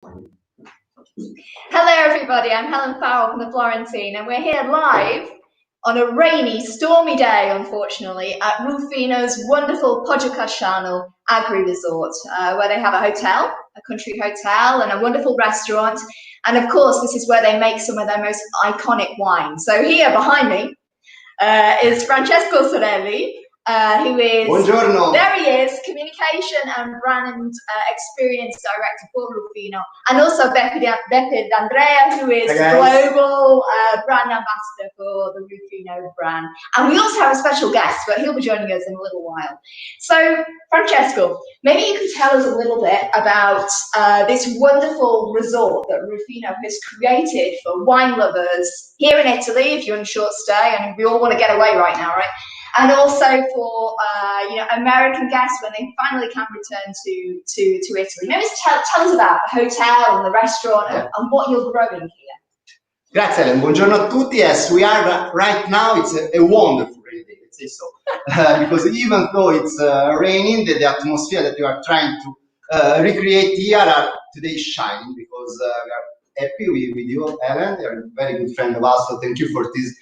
Hello everybody, I'm Helen Farrell from the Florentine and we're here live on a rainy, stormy day, unfortunately, at Ruffino's wonderful Poggiacasciano agri-resort, where they have a hotel, a country hotel and a wonderful restaurant. And of course, this is where they make some of their most iconic wine. So here behind me is Francesco Sorelli, who is, Buongiorno. There he is, Communication and Brand Experience Director for Ruffino, and also Beppe D'Andrea, who is Global Brand Ambassador for the Ruffino brand. And we also have a special guest, but he'll be joining us in a little while. So, Francesco, maybe you could tell us a little bit about this wonderful resort that Ruffino has created for wine lovers here in Italy, if you're on a short stay. I mean, we all want to get away right now, right? And also for American guests when they finally can return to Italy. Maybe tell us about the hotel and the restaurant and what you're growing here. Grazie Ellen, buongiorno a tutti. Yes, we are right now, it's a wonderful rainy day, let's say so. Because even though it's raining, the atmosphere that we are trying to recreate here are today shining, because we are happy with you, Ellen. You're a very good friend of us, so thank you for this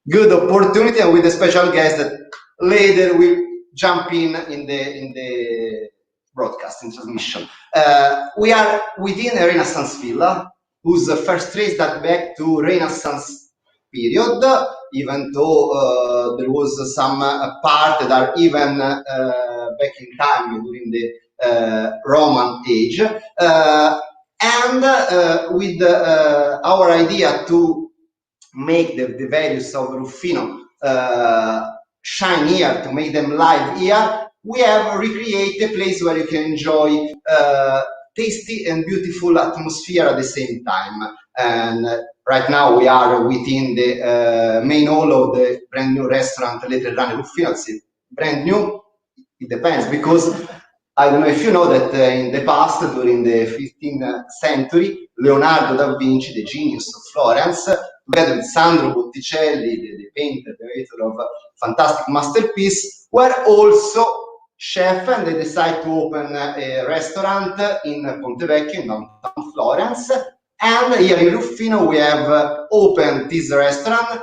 good opportunity, and with a special guest that later will jump in the broadcasting transmission. We are within a Renaissance villa, whose first trace that back to Renaissance period, even though there was some part that are even back in time during the Roman age, and with our idea to make the values of Ruffino shine here, to make them live here, we have recreated a place where you can enjoy tasty and beautiful atmosphere at the same time. And right now we are within the main hall of the brand new restaurant Later Run Ruffino. It's brand new, it depends, because I don't know if you know that in the past, during the 15th century, Leonardo da Vinci, the genius of Florence, together with Sandro Botticelli, the painter, the creator of fantastic masterpiece, were also chef, and they decided to open a restaurant in Ponte Vecchio, in downtown Florence. And here in Ruffino, we have opened this restaurant,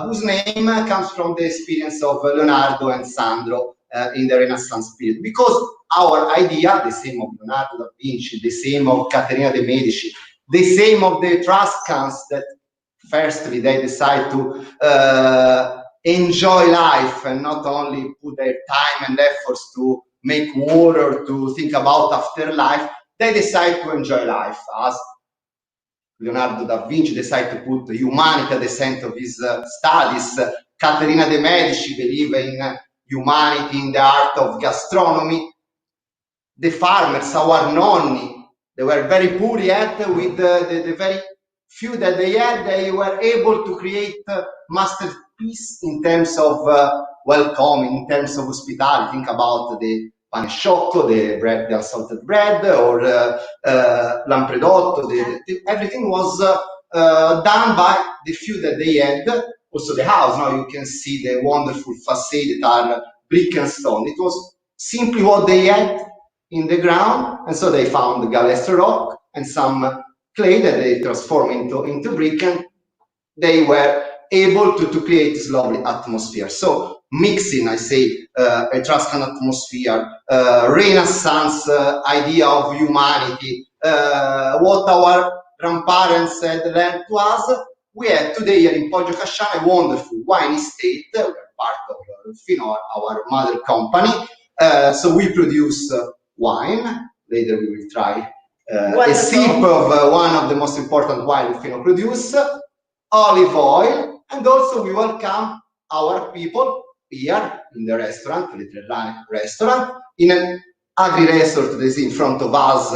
whose name comes from the experience of Leonardo and Sandro in the Renaissance period. Because our idea, the same of Leonardo da Vinci, the same of Caterina de' Medici, the same of the Tuscans, that firstly they decide to enjoy life and not only put their time and efforts to make war or to think about afterlife, they decide to enjoy life. As Leonardo da Vinci decided to put humanity at the center of his studies, Caterina de' Medici believed in humanity, in the art of gastronomy. The farmers, our nonni, they were very poor, yet with the very few that they had, they were able to create masterpiece in terms of welcoming, in terms of hospitality. Think about the pane sciocco, the bread, the unsalted bread, or lampredotto. Everything was done by the few that they had. Also the house, now you can see the wonderful facade that are brick and stone. It was simply what they had in the ground, and so they found the galestro rock and some clay that they transformed into brick, and they were able to create this lovely atmosphere. So mixing, I say, a Tuscan atmosphere, Renaissance idea of humanity, what our grandparents had learned to us. We have today here in Poggiacasciano a wonderful wine estate. We're part of Ruffino, our mother company. So we produce wine. Later we will try a sip of one of the most important wine Ruffino produce, olive oil, and also we welcome our people here in the restaurant, Little Restaurant, in an agri-resort that is in front of us.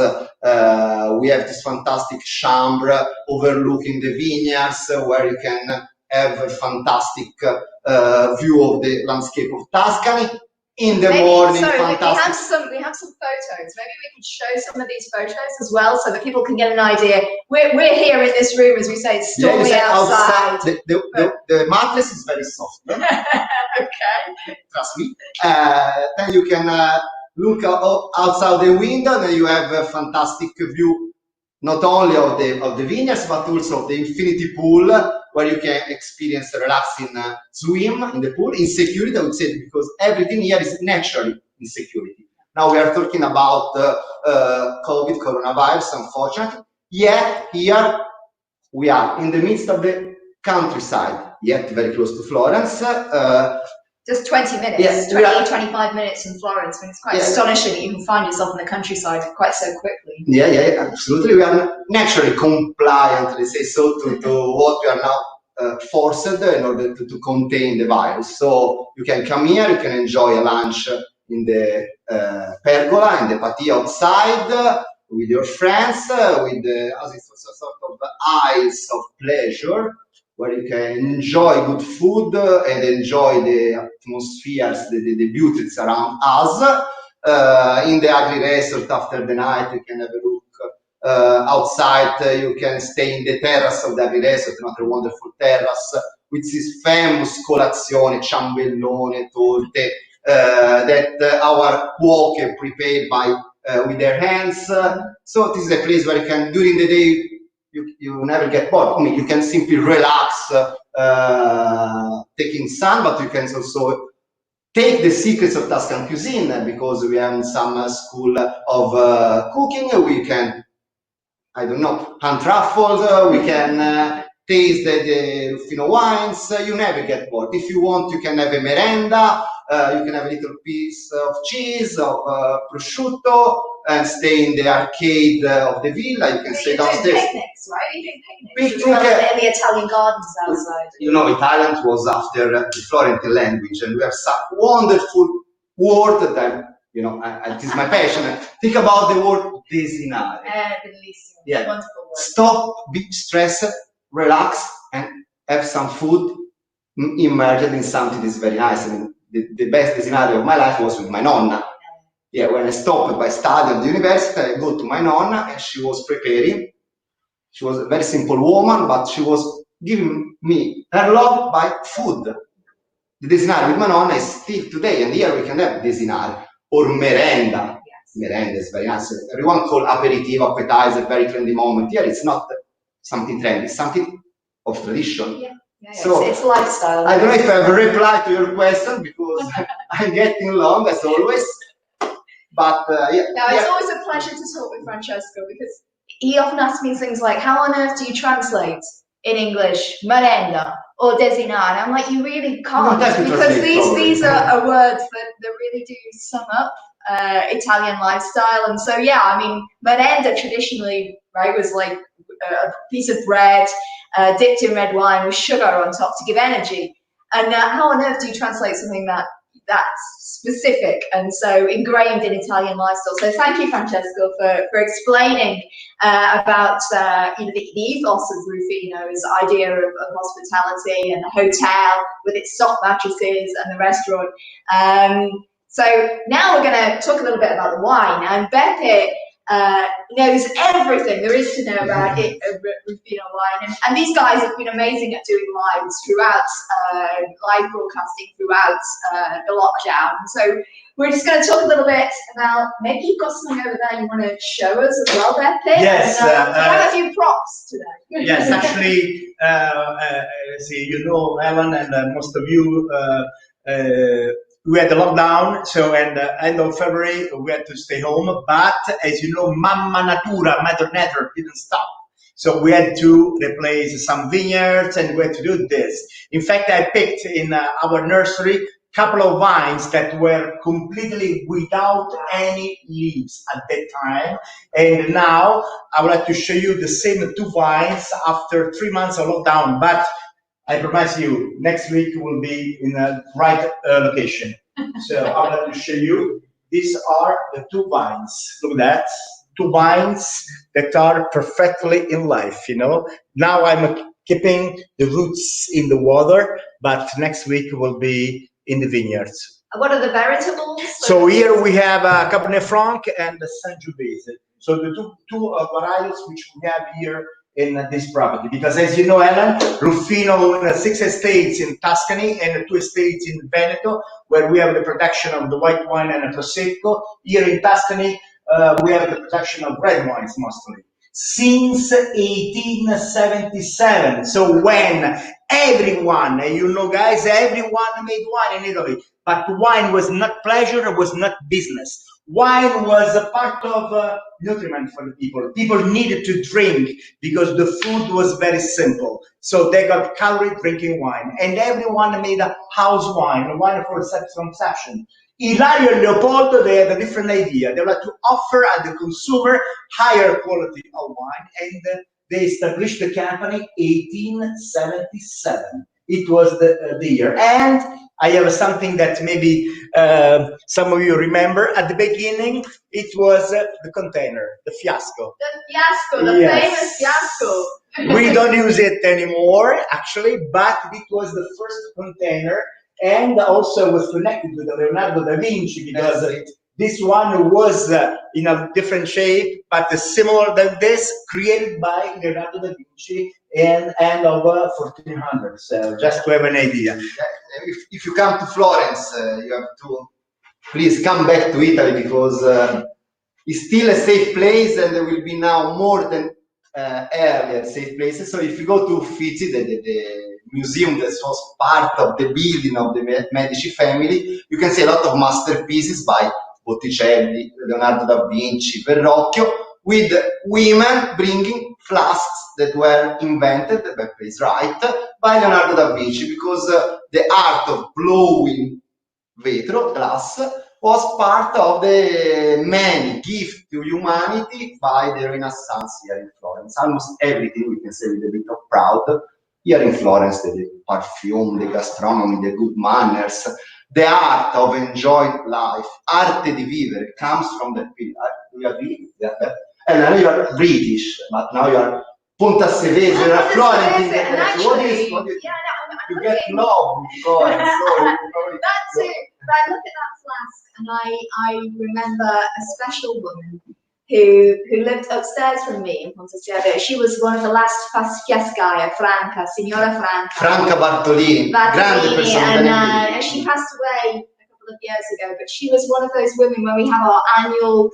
We have this fantastic chambre overlooking the vineyards, where you can have a fantastic view of the landscape of Tuscany. In the morning, fantastic. We have some photos. Maybe we could show some of these photos as well, so that people can get an idea. We're here in this room, as we say, it's stormy outside. The mattress is very soft. Okay. Trust me. Then you can look outside the window, and you have a fantastic view, not only of the vineyards, but also of the infinity pool, where you can experience a relaxing swim in the pool in security, I would say, because everything here is naturally in security. Now we are talking about COVID, coronavirus, unfortunately. Yet here we are in the midst of the countryside, yet very close to Florence. Just 20 minutes, yes, 25 minutes in Florence. I mean, it's quite astonishing that you can find yourself in the countryside quite so quickly. Yeah, absolutely. We are naturally compliant, let's say so, to what we are now forced in order to contain the virus. So you can come here, you can enjoy a lunch in the pergola, in the patio outside, with your friends, with as it's also sort of eyes of pleasure, where you can enjoy good food and enjoy the atmospheres, the beauties around us. In the agri-resort after the night, you can have a look outside. You can stay in the terrace of the agri-resort, another wonderful terrace, with this famous colazione, ciambellone, torte, that our cuoche prepared by with their hands. So this is a place where you can, during the day, you never get bored. I mean, you can simply relax, taking sun, but you can also take the secrets of Tuscan cuisine, because we have some school of cooking. We can, I don't know, hunt truffles. We can taste the Ruffino wines. You never get bored. If you want, you can have a merenda. You can have a little piece of cheese, of prosciutto, and stay in the arcade of the villa. You can stay downstairs. Picnics, right? You're doing picnics. In the Italian gardens outside. You know, Italian was after the Florentine language, and we have some wonderful word that, you know, it is my passion. Think about the word desinare. Bellissimo. Yeah. Wonderful word. Stop, be stressed, relax, and have some food immersed in something that is very nice. I mean, the best desinare of my life was with my nonna. Yeah, when I stopped by studying at the university, I go to my nonna, and she was preparing. She was a very simple woman, but she was giving me her love by food. The desinare with my nonna is still today, and here we can have desinare or merenda. Yes. Merenda is very nice. Everyone call aperitivo, appetizer, very trendy moment. Here it's not something trendy, it's something of tradition. Yeah. So it's lifestyle. I don't know if I have a reply to your question, because I'm getting long as always. But it's always a pleasure to talk with Francesco, because he often asks me things like, how on earth do you translate in English merenda or desinare? I'm like, you really can't, because these are words that really do sum up Italian lifestyle. And so, yeah, I mean, merenda traditionally, right, was like a piece of bread dipped in red wine with sugar on top to give energy. And how on earth do you translate something that's specific and so ingrained in Italian lifestyle? So thank you, Francesco, for explaining about the ethos of Ruffino's idea of hospitality, and the hotel with its soft mattresses, and the restaurant. So now we're going to talk a little bit about the wine, and Beppe knows everything there is to know about Ruffino wine, and these guys have been amazing at doing lives throughout, live broadcasting throughout the lockdown. So we're just going to talk a little bit about, maybe you've got something over there you want to show us as well, Beppe? Yes. We have a few props today. Yes, actually, see, you know, Ellen, and most of you, we had the lockdown, so at the end of February we had to stay home. But as you know, Mamma Natura, Mother Nature, didn't stop. So we had to replace some vineyards, and we had to do this. In fact, I picked in our nursery a couple of vines that were completely without any leaves at that time. And now I would like to show you the same two vines after 3 months of lockdown. But I promise you, next week will be in the right location. So I would like to show you. These are the two vines. Look at that. Two vines that are perfectly in life, you know. Now I'm keeping the roots in the water, but next week will be in the vineyards. What are the varietables? So here we have Cabernet Franc and the Sangiovese. So the two varieties which we have here in this property, because as you know, Ellen, Ruffino owns 6 estates in Tuscany and 2 estates in Veneto, where we have the production of the white wine and a Prosecco. Here in Tuscany, we have the production of red wines mostly. Since 1877, so when everyone, you know guys, everyone made wine in Italy, but wine was not pleasure, it was not business. Wine was a part of nutriment for the people. People needed to drink because the food was very simple. So they got calorie drinking wine, and everyone made a house wine, a wine for self-consumption. Ilario and Leopoldo, they had a different idea. They wanted to offer at the consumer higher quality of wine, and they established the company 1877. It was the year. And I have something that maybe some of you remember. At the beginning, it was the container, the fiasco. The fiasco, the famous fiasco. We don't use it anymore, actually, but it was the first container, and also was connected with Leonardo da Vinci, because this one was in a different shape, but similar than this, created by Leonardo da Vinci in end of 1400. So just to have an idea. If you come to Florence, you have to please come back to Italy, because it's still a safe place, and there will be now more than earlier safe places. So if you go to Uffizi, the museum that was part of the building of the Medici family, you can see a lot of masterpieces by Botticelli, Leonardo da Vinci, Verrocchio, with women bringing flasks that were invented, the back is right, by Leonardo da Vinci, because the art of blowing vetro, glass, was part of the many gifts to humanity by the Renaissance here in Florence. Almost everything we can say with a bit of proud. Here in Florence, the perfume, the gastronomy, the good manners, the art of enjoying life, arte di vivere, comes from that period. You agree? Yeah. And then you are British, but now you are Punta Sevese, you are Florentine. What is you get love with Florence. That's it. But I look at that flask, and I remember a special woman who lived upstairs from me in Ponte Sevese. She was one of the last Fiascaia, Franca, Signora Franca. Franca Bartolini, grande persona. And she passed away a couple of years ago, but she was one of those women when we have our annual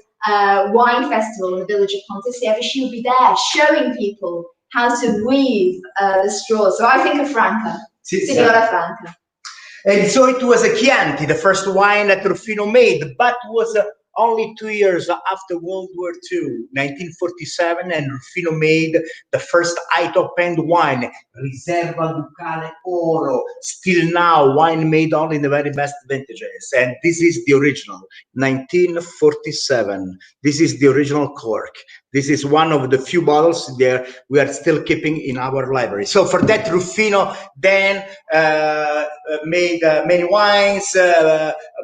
wine festival in the village of Ponte Sevese. She would be there showing people how to weave the straws. So I think of Franca, Signora Franca. And so it was a Chianti, the first wine that Ruffino made, but was only 2 years after World War II, 1947, and Ruffino made the first high top-end wine, Riserva Ducale Oro, still now wine made only in the very best vintages. And this is the original, 1947. This is the original cork. This is one of the few bottles there we are still keeping in our library. So for that, Ruffino then made many wines,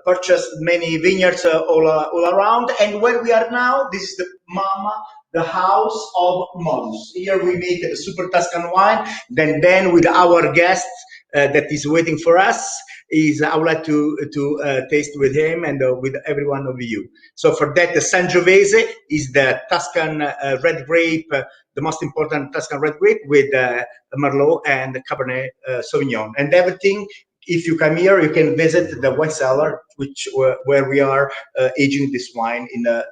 purchased many vineyards all around. And where we are now, this is the house of Modus. Here we make the super Tuscan wine. Then with our guest that is waiting for us, I would like to taste with him and with every one of you. So for that, the Sangiovese is the Tuscan red grape, the most important Tuscan red grape, with Merlot and Cabernet Sauvignon. And everything, if you come here, you can visit the wine cellar, where we are aging this wine in a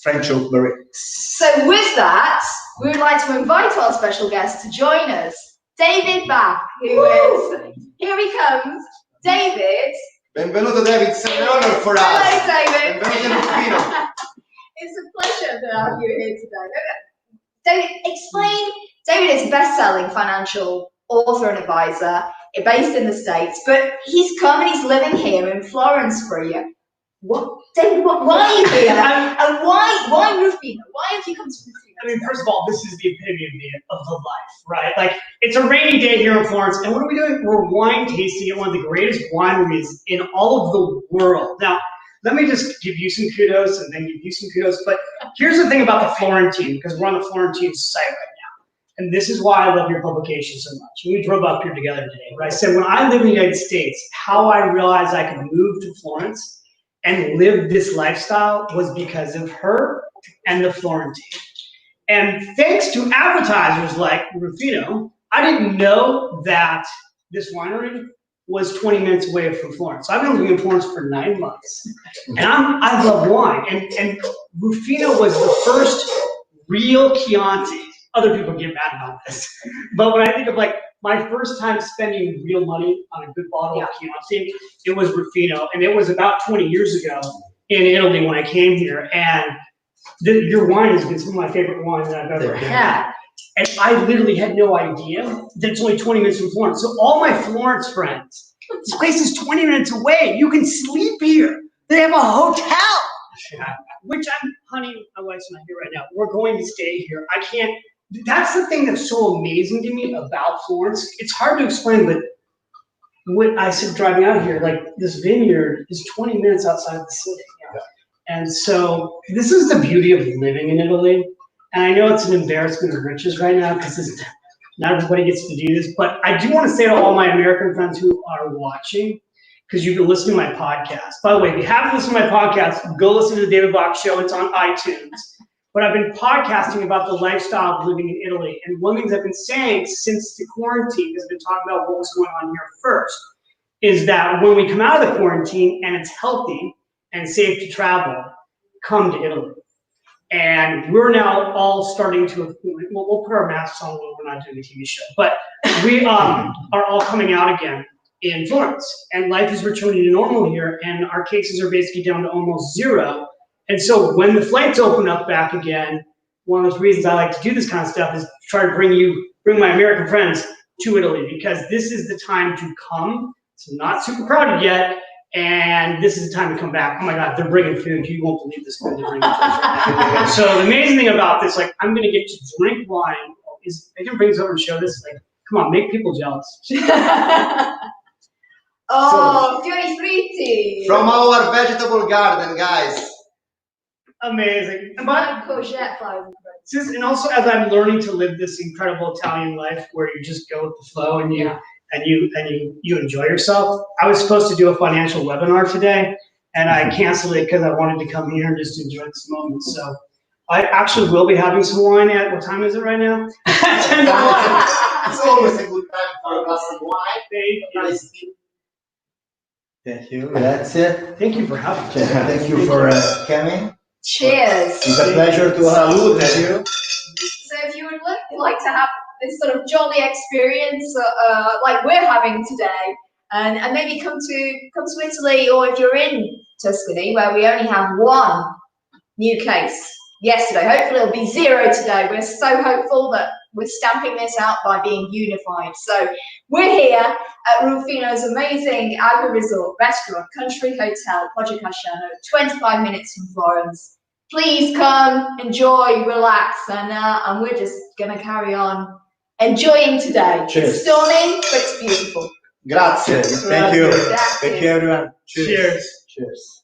French oak barrique. So with that, we would like to invite our special guest to join us, David Bach, who is, here he comes. David. Benvenuto, David. It's an honor for us. Hello, David. Benvenuto, Ruffino. It's a pleasure to have you here today. David, explain. David is a best-selling financial author and advisor based in the States, but he's come and he's living here in Florence for a year. David, why are you here? And why Ruffino? Why have you come to Ruffino? I mean, first of all, this is the epitome of the life, right? Like, it's a rainy day here in Florence, and what are we doing? We're wine tasting at one of the greatest wineries in all of the world. Now, let me just give you some kudos and then give you some kudos, but here's the thing about the Florentine, because we're on the Florentine site right now, and this is why I love your publication so much. We drove up here together today, right? So when I live in the United States, how I realized I could move to Florence and live this lifestyle was because of her and the Florentine. And thanks to advertisers like Ruffino, I didn't know that this winery was 20 minutes away from Florence. So I've been living in Florence for 9 months, and I love wine. And Ruffino was the first real Chianti. Other people get mad about this, but when I think of like my first time spending real money on a good bottle of Chianti, it was Ruffino, and it was about 20 years ago in Italy when I came here. And your wine has been some of my favorite wines that I've ever had. And I literally had no idea that it's only 20 minutes from Florence. So all my Florence friends, this place is 20 minutes away. You can sleep here. They have a hotel, which honey, my wife's not here right now. We're going to stay here. I can't, that's the thing that's so amazing to me about Florence. It's hard to explain, but when I said driving out here, like this vineyard is 20 minutes outside of the city. And so this is the beauty of living in Italy. And I know it's an embarrassment of riches right now because not everybody gets to do this, but I do want to say to all my American friends who are watching, because you can listen to my podcast. By the way, if you haven't listened to my podcast, go listen to the David Bach Show. It's on iTunes. But I've been podcasting about the lifestyle of living in Italy. And one of the things I've been saying since the quarantine, because I've been talking about what was going on here first, is that when we come out of the quarantine and it's healthy and safe to travel, come to Italy. And we're now all starting to, we'll put our masks on when we're not doing a TV show, but we are all coming out again in Florence. And life is returning to normal here, and our cases are basically down to almost zero. And so when the flights open up back again, one of those reasons I like to do this kind of stuff is try to bring my American friends to Italy, because this is the time to come. It's not super crowded yet. And this is the time to come back. Oh my God, they're bringing food. You won't believe this food they're bringing food. So the amazing thing about this, like, I'm gonna get to drink wine. I can bring this over and show this. Like, come on, make people jealous. Oh, fiori fritti. From our vegetable garden, guys. Amazing. But courgette flowers. And also, as I'm learning to live this incredible Italian life where you just go with the flow and you enjoy yourself. I was supposed to do a financial webinar today, and I canceled it because I wanted to come here and just enjoy this moment. So I actually will be having some wine at, what time is it right now? It's always a good time for a glass of wine. Thank you. Grazie. Thank you for having me. Thank you for coming. Cheers. It's a pleasure to salute you. So if you would like to have this sort of jolly experience like we're having today, and maybe come to Italy, or if you're in Tuscany, where we only have one new case yesterday, hopefully it'll be 0 today. We're so hopeful that we're stamping this out by being unified. So we're here at Ruffino's amazing agri-resort, restaurant, country hotel, Poggio Casciano, 25 minutes from Florence. Please come, enjoy, relax, and we're just gonna carry on enjoying today. Cheers. It's stormy, but it's beautiful. Grazie. Thank you. Grazie. Thank you, everyone. Cheers. Cheers.